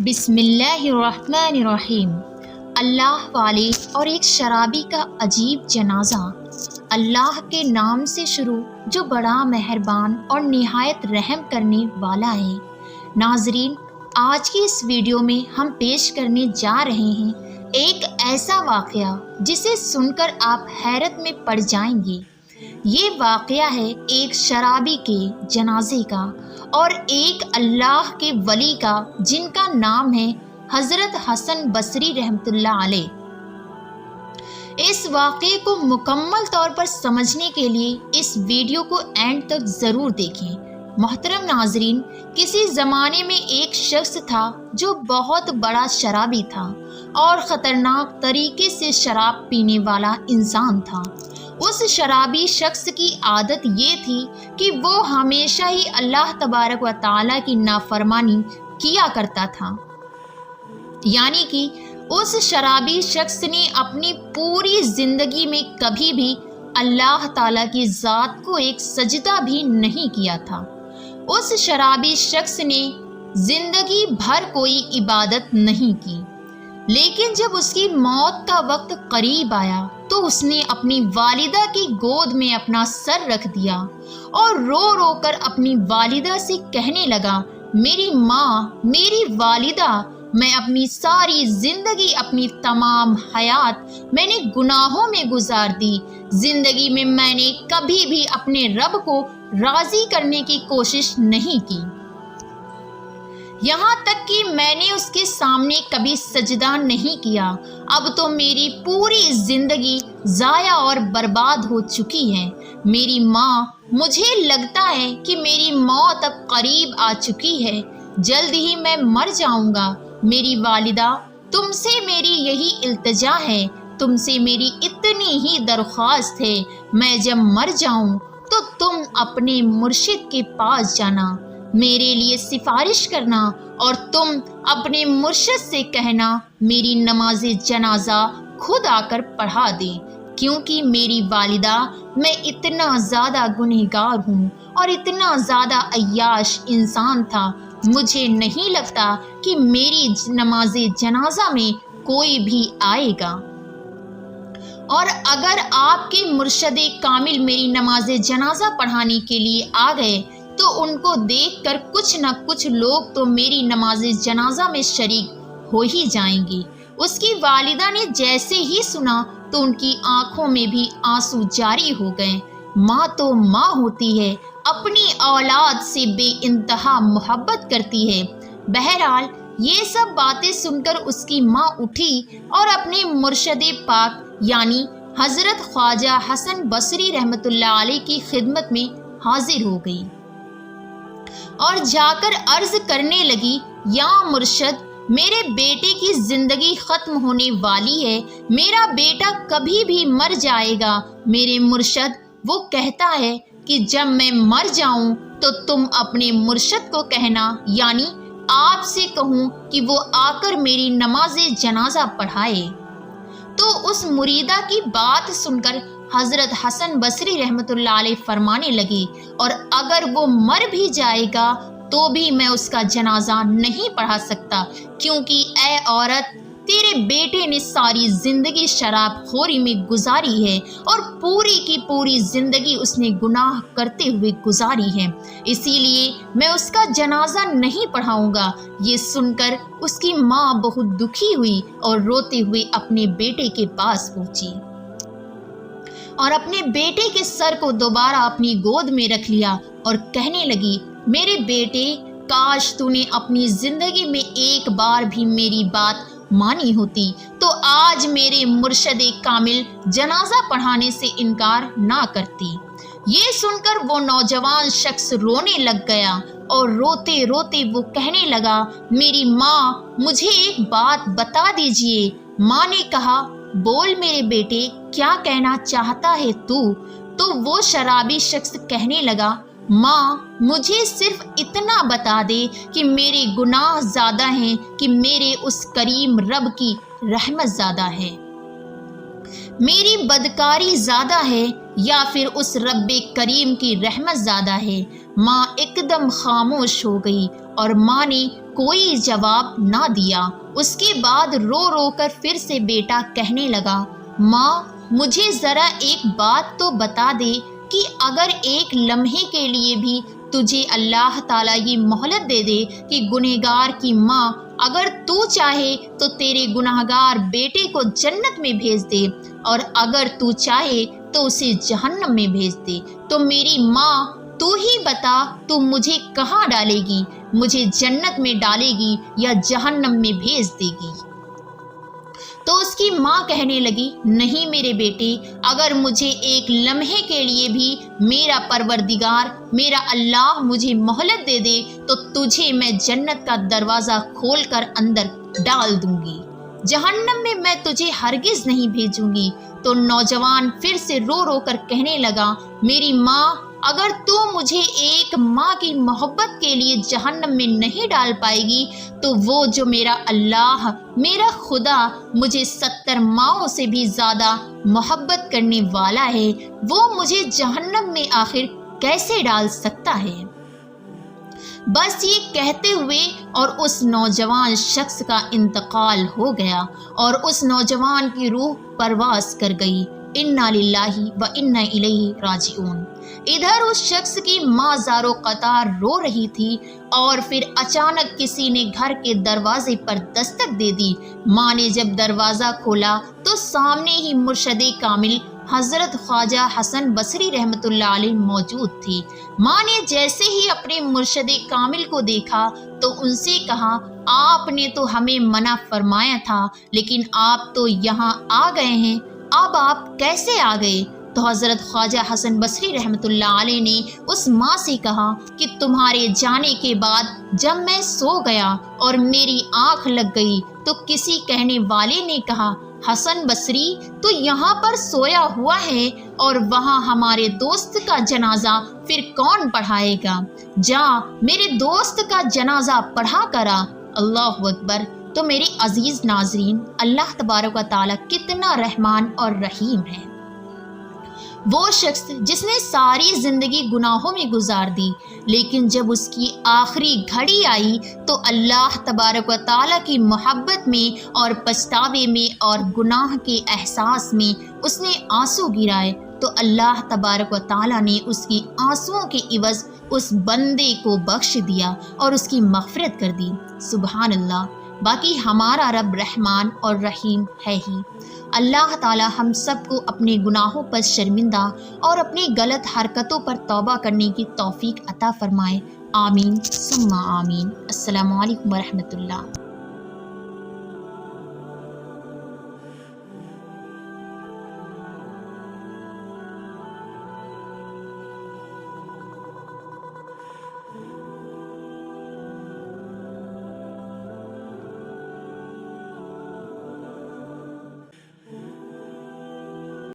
بسم اللہ الرحمن الرحیم۔ اللہ والے اور ایک شرابی کا عجیب جنازہ۔ اللہ کے نام سے شروع جو بڑا مہربان اور نہایت رحم کرنے والا ہے۔ ناظرین، آج کی اس ویڈیو میں ہم پیش کرنے جا رہے ہیں ایک ایسا واقعہ جسے سن کر آپ حیرت میں پڑ جائیں گے۔ یہ واقعہ ہے ایک شرابی کے جنازے کا اور ایک اللہ کے ولی کا جن کا نام ہے حضرت حسن بصری رحمۃ اللہ علیہ۔ اس واقعے کو مکمل طور پر سمجھنے کے لیے اس ویڈیو کو اینڈ تک ضرور دیکھیں۔ محترم ناظرین، کسی زمانے میں ایک شخص تھا جو بہت بڑا شرابی تھا اور خطرناک طریقے سے شراب پینے والا انسان تھا۔ اس شرابی شخص کی عادت یہ تھی کہ وہ ہمیشہ ہی اللہ تبارک و تعالیٰ کی نافرمانی کیا کرتا تھا، یعنی کہ اس شرابی شخص نے اپنی پوری زندگی میں کبھی بھی اللہ تعالیٰ کی ذات کو ایک سجدہ بھی نہیں کیا تھا۔ اس شرابی شخص نے زندگی بھر کوئی عبادت نہیں کی، لیکن جب اس کی موت کا وقت قریب آیا تو اس نے اپنی والدہ کی گود میں اپنا سر رکھ دیا اور رو رو کر اپنی والدہ سے کہنے لگا، میری ماں، میری والدہ، میں اپنی ساری زندگی، اپنی تمام حیات میں نے گناہوں میں گزار دی۔ زندگی میں میں نے کبھی بھی اپنے رب کو راضی کرنے کی کوشش نہیں کی، یہاں تک کہ میں نے اس کے سامنے کبھی سجدہ نہیں کیا۔ اب تو میری پوری زندگی ضائع اور برباد ہو چکی ہے۔ میری ماں، مجھے لگتا ہے کہ میری موت اب قریب آ چکی ہے، جلد ہی میں مر جاؤں گا۔ میری والدہ، تم سے میری یہی التجا ہے، تم سے میری اتنی ہی درخواست ہے، میں جب مر جاؤں تو تم اپنے مرشد کے پاس جانا، میرے لیے سفارش کرنا اور تم اپنے مرشد سے کہنا میری نماز جنازہ خود آ کر پڑھا دے، کیونکہ میری والدہ، میں اتنا زیادہ گنہگار ہوں اور اتنا زیادہ عیاش انسان تھا، مجھے نہیں لگتا کہ میری نماز جنازہ میں کوئی بھی آئے گا، اور اگر آپ کے مرشد کامل میری نماز جنازہ پڑھانے کے لیے آ گئے تو ان کو دیکھ کر کچھ نہ کچھ لوگ تو میری نماز جنازہ میں شریک ہو ہی جائیں گے۔ اس کی والدہ نے جیسے ہی سنا تو ان کی آنکھوں میں بھی آنسو جاری ہو گئے۔ ماں تو ماں ہوتی ہے، اپنی اولاد سے بے انتہا محبت کرتی ہے۔ بہرحال یہ سب باتیں سن کر اس کی ماں اٹھی اور اپنے مرشد پاک یعنی حضرت خواجہ حسن بصری رحمۃ اللہ علیہ کی خدمت میں حاضر ہو گئی اور جا کر عرض کرنے لگی، یا مرشد، میرے بیٹے کی زندگی ختم ہونے والی ہے، میرا بیٹا کبھی بھی مر جائے گا۔ میرے مرشد، وہ کہتا ہے کہ جب میں مر جاؤں تو تم اپنے مرشد کو کہنا، یعنی آپ سے کہوں کہ وہ آ کر میری نماز جنازہ پڑھائے۔ تو اس مریدہ کی بات سن کر حضرت حسن بصری رحمۃ اللہ علیہ فرمانے لگے، اور اگر وہ مر بھی جائے گا تو بھی میں اس کا جنازہ نہیں پڑھا سکتا، کیونکہ اے عورت، تیرے بیٹے نے ساری زندگی شراب خوری میں گزاری ہے اور پوری کی پوری زندگی اس نے گناہ کرتے ہوئے گزاری ہے، اسی لیے میں اس کا جنازہ نہیں پڑھاؤں گا۔ یہ سن کر اس کی ماں بہت دکھی ہوئی اور روتے ہوئے اپنے بیٹے کے پاس پہنچی اور اپنے بیٹے کے سر کو دوبارہ اپنی گود میں رکھ لیا اور کہنے لگی، میرے بیٹے، کاش تو نے اپنی زندگی میں ایک بار بھی میری بات مانی ہوتی تو آج میرے مرشد کامل جنازہ پڑھانے سے انکار نہ کرتی۔ یہ سن کر وہ نوجوان شخص رونے لگ گیا اور روتے روتے وہ کہنے لگا، میری ماں، مجھے ایک بات بتا دیجئے۔ ماں نے کہا، بول میرے بیٹے، کیا کہنا چاہتا ہے تو وہ شرابی شخص کہنے لگا، ماں، مجھے صرف اتنا بتا دے کہ میرے گناہ زیادہ ہیں کہ میرے اس کریم رب کی رحمت زیادہ ہے، میری بدکاری زیادہ ہے یا پھر اس رب کریم کی رحمت زیادہ ہے۔ ماں ایک دم خاموش ہو گئی اور ماں نے کوئی جواب نہ دیا۔ اس کے بعد رو رو کر پھر سے بیٹا کہنے لگا، ماں مجھے ذرا ایک بات تو بتا دے کہ اگر ایک لمحے کے لیے بھی تجھے اللہ تعالیٰ یہ مہلت دے دے کہ گنہگار کی ماں اگر تو چاہے تو تیرے گنہگار بیٹے کو جنت میں بھیج دے، اور اگر تو چاہے تو اسے جہنم میں بھیج دے، تو میری ماں تو ہی بتا تو مجھے کہاں ڈالے گی؟ مجھے جنت میں ڈالے گی یا جہنم میں بھیج دے گی؟ تو اس کی ماں کہنے لگی، نہیں میرے بیٹے، اگر مجھے ایک لمحے کے لیے بھی میرا پروردگار، میرا اللہ مجھے مہلت دے دے تو تجھے میں جنت کا دروازہ کھول کر اندر ڈال دوں گی، جہنم میں میں تجھے ہرگز نہیں بھیجوں گی۔ تو نوجوان پھر سے رو رو کر کہنے لگا، میری ماں اگر تو مجھے ایک ماں کی محبت کے لیے جہنم میں نہیں ڈال پائے گی تو وہ جو میرا اللہ، میرا خدا مجھے 70 ماؤں سے بھی زیادہ محبت کرنے والا ہے، وہ مجھے جہنم میں آخر کیسے ڈال سکتا ہے؟ بس یہ کہتے ہوئے اور اس نوجوان شخص کا انتقال ہو گیا اور اس نوجوان کی روح پرواز کر گئی۔ انا للہ و انا الیہ راجعون۔ ادھر اس شخص کی ماں زارو قطار رو رہی تھی اور پھر اچانک کسی نے گھر کے دروازے پر دستک دے دی۔ ماں نے جب دروازہ کھولا تو سامنے ہی مرشد کامل حضرت خواجہ حسن بصری رحمۃ اللہ علیہ موجود تھی۔ ماں نے جیسے ہی اپنے مرشد کامل کو دیکھا تو ان سے کہا، آپ نے تو ہمیں منع فرمایا تھا لیکن آپ تو یہاں آ گئے ہیں، اب آپ کیسے آ گئے؟ تو حضرت خواجہ حسن بصری رحمۃ اللہ علیہ نے اس ماں سے کہا کہ تمہارے جانے کے بعد جب میں سو گیا اور میری آنکھ لگ گئی تو کسی کہنے والے نے کہا، حسن بصری تو یہاں پر سویا ہوا ہے اور وہاں ہمارے دوست کا جنازہ پھر کون پڑھائے گا؟ جا میرے دوست کا جنازہ پڑھا کرا۔ اللہ اکبر۔ تو میرے عزیز ناظرین، اللہ تبارک و تعالیٰ کتنا رحمان اور رحیم ہے۔ وہ شخص جس نے ساری زندگی گناہوں میں گزار دی، لیکن جب اس کی آخری گھڑی آئی تو اللہ تبارک و تعالیٰ کی محبت میں اور پچھتاوے میں اور گناہ کے احساس میں اس نے آنسو گرائے تو اللہ تبارک و تعالیٰ نے اس کی آنسوؤں کے عوض اس بندے کو بخش دیا اور اس کی مغفرت کر دی۔ سبحان اللہ۔ باقی ہمارا رب رحمان اور رحیم ہے ہی۔ اللہ تعالی ہم سب کو اپنے گناہوں پر شرمندہ اور اپنی غلط حرکتوں پر توبہ کرنے کی توفیق عطا فرمائے۔ آمین ثم آمین۔ السلام علیکم ورحمۃ اللہ۔